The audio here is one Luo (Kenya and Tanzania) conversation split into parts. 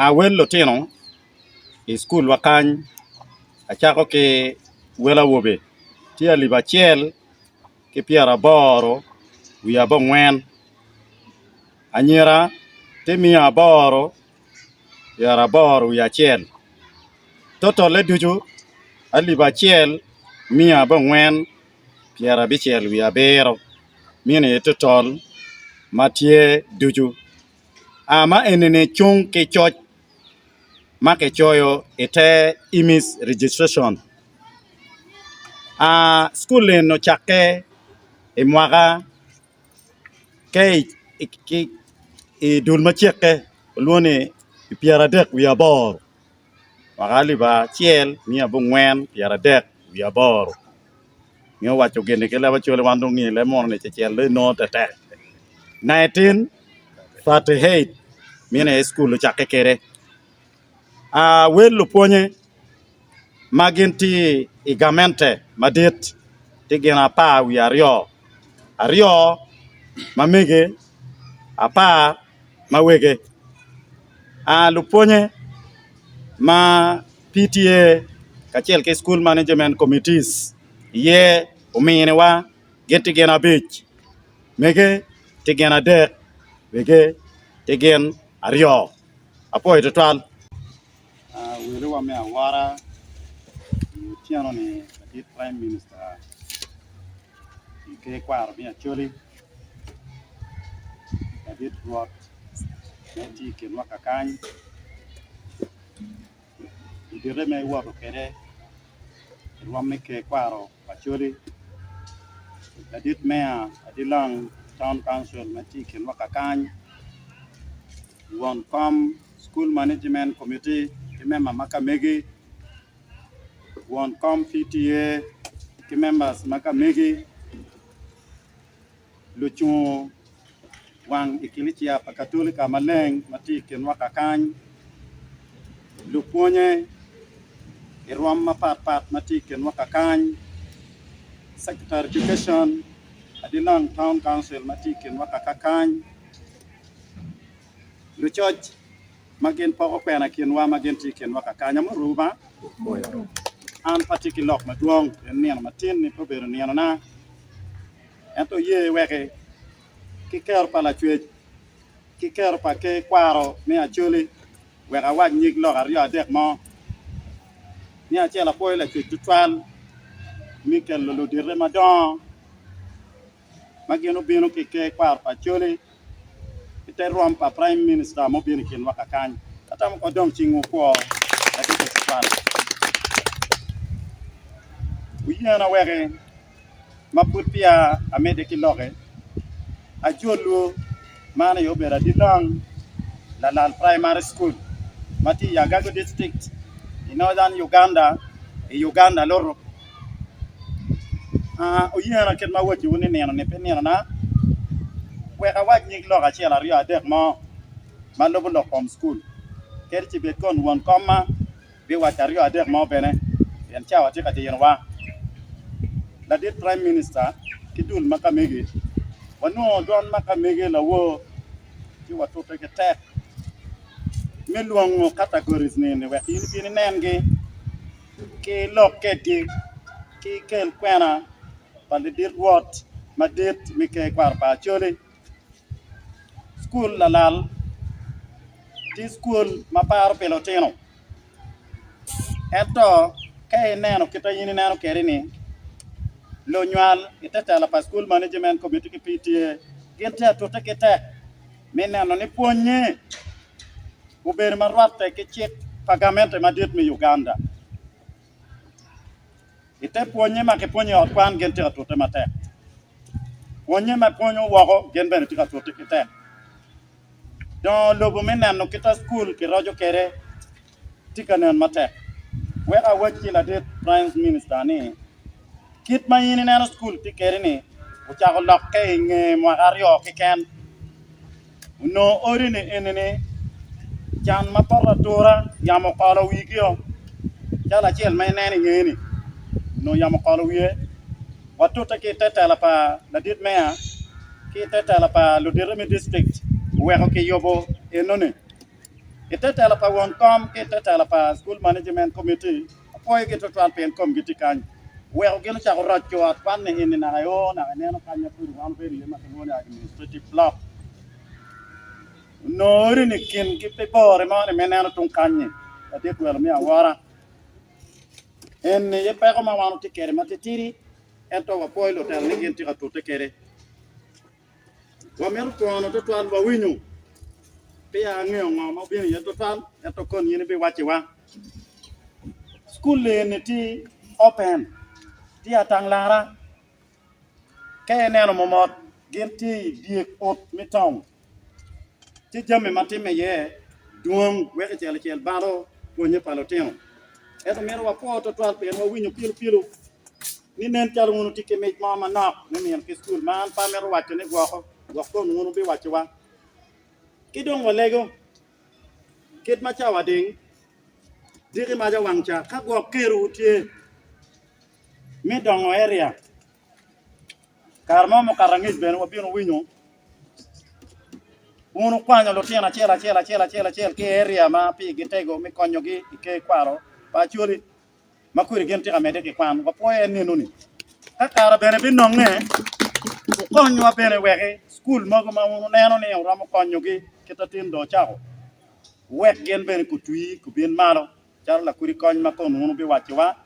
a wel lotino e school wakany achako ki wela wobe tia liba chiel ki piara boro wiya bo ngwen anyira timia boro piara boro wiya chiel total eduju aliba chiel mia bo ngwen piara bichiel wiya bero mine total matie duju ama enene chung ke choch make choyo ite imis registration school no chake e mwaga ke e dul machieke luone piara dek wiya bor wagali ba chiel mia bo ngwen piara dek wiya bor mio wacho gene ke laba chole wandong ni le mon ne chiel le no tete 1938 mine school chake kere welu ponye maginti igamente madit tigena pa wi ario mamege apa mawege luponye ma PTA kachiel ke school management committees ye umine wa geti gena bich mege tigena dek wege tegen ario apo total welu wa me awara tiano ni the prime minister ke kwar mi acholi David Roth neti ken wakakany idire me wako kere rwame ke kwaro acholi David Mayor adilang town council neti ken wakakany won school management committee member makamegi won PTA ki members makamegi luchu wang ikilichia pakatolika maleng mati ken wakakany luponye irwam mapat mati ken wakakany secretary education adilang town council mati ken wakakany luchoch magen poko pena ken wa magen ti ken wakakanya muruba an particular maduong nian matin ni pobero nian na ento ye weke ki ker pala chwe ki ker pa ke kwaro me acholi weka wag nyig lo ario adek mo ni achela poile ke tutwal Mikel lo dire madon mageno bino ki ke kwar pa choli ite rom pa prime minister mo bino ken wakakany atam ko dong chingu ko ati ke tutwal uyana weke maput pia amede ki loge ajolu mana yo bera dilang la primary school mati Yagago district in northern Uganda Uganda loro uyana ket ma wachi woni neno ne peneno na weka waj nyig loga chiel ario adek mo malobo lokom school kerchi bet kon won koma bi wach ario adek mo bene en chawa tika tiyenwa la dit prime minister kidul makamege wanu don makamege la wo ti watu teke tek meluongo categories ne we in nengi ke loketi ki kel kwena palidir what madit mike kwar pa chole school lalal ti school mapar pelotino eto kay neno kita yini neno kerini lo nyal itata la pa school management committee ki PTA gente to teke tek meneno ni ponye uber marwate ke chek pagamente madit mi Uganda ite ponye ma ke ponye otwan gente to te mate ponye ma ponyo wako gen ben tika to te kete don lobo meneno kita school ki rojo kere tika nen mate weka wachi la dit prime minister ni kit ma yini neno school ti kere ni uchako lokke nge mwagario kiken no orine enene chan mapara tora yamo kala wigio chala chiel mai nene ngeni no yamo kala wie watu take tete la pa la dit mea ki tete la pa lo dire me district weko ke yobo enone ite tela pa won kom ke ite tela pa school management committee apoy ke to twan pen kom giti kan we o gelo cha ro cho at pan ne in na yo na ne no kan ya pur wan be ma ko ne administrative block no ri ni kin ki pe bore ma ne menano tun kanye ate ko mi awara en ye pa ko ma wanu ti kere ma ti tiri en to wa poy lo tel ni genti ka to te kere wa mer ko no to twan wa winyu pe ya ngeo ma bi ye to twan en to kon yini be wachi wa school le ne ti open ti atang lara ke ne no mo genti die ot mi tong ti jame ma ti me ye duong we ke chel baro ko nye palo teno eto mero wa po to twal pe no winyu pilu ni nen chal ngunu tike me mama na ne men ke school man pa mero wa ne go ko ngunu bi wa chi wa ki dong wa lego ket ma cha wa ding diri ma ja wang cha ka go keru tie mi dong area karmo mo karangis ben wa bi no winyu unu kwanya lo tiena chela ke area ma pi gitego mi konyo gi ke kwaro pa chuli makuri genti ka mede ke kwan ko poe ni nuni ka kara bene bi nong ne ko konyo wa bene weke school mago ma unu neno ne ura mo konyo gi kita tin do chao wek gen bene ku tui ku bin malo char la kuri konyo ma kon unu bi wachi wa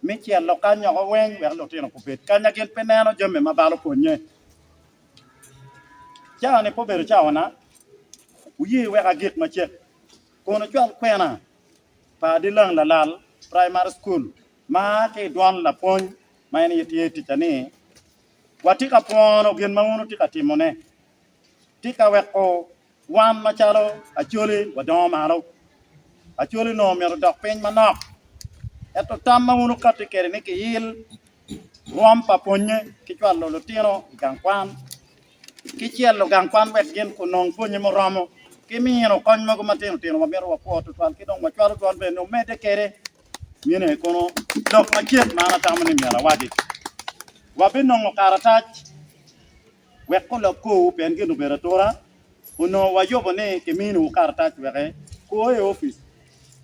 mi chiel lo kanyo ko wen wer lo tieno ku bet kanya gen peneno jome ma balo ponye cha ne po bere chao na uyi weka git ma che kono chwal kwena pa di lang la lal primary school ma ke don la pon ma ni yeti tani wati ka pono gen ma wono tika timone tika weko wan ma chalo acholi wadon maro acholi no mero dok pen manok eto tam ma wono ka tikere ne ke yil rom pa ponye ki chwal lo tino gangkwan ki chielo gangkwan wet gen ko non ponye mo romo kimi no kon mo ma tino ma mero wa po to twal ki dong ma chwal twal be no mede kere mine kono dok ma chiet mana tamani mera waji wa bin no karatach we ko lo ko pen genu beratora uno wa yobo ne ke minu karatach we ko e office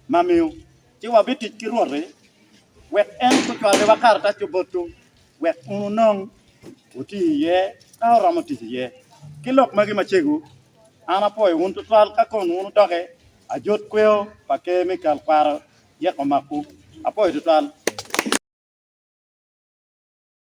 mameu ti wa bitit ki rore we en ko twale wa karatach botu we unu non uti ye ka ramoti ye kilok magi machegu ana po un to twal ka kon unu doge a jot kweo pa ke mi kal kwaro ye ko maku apo to twal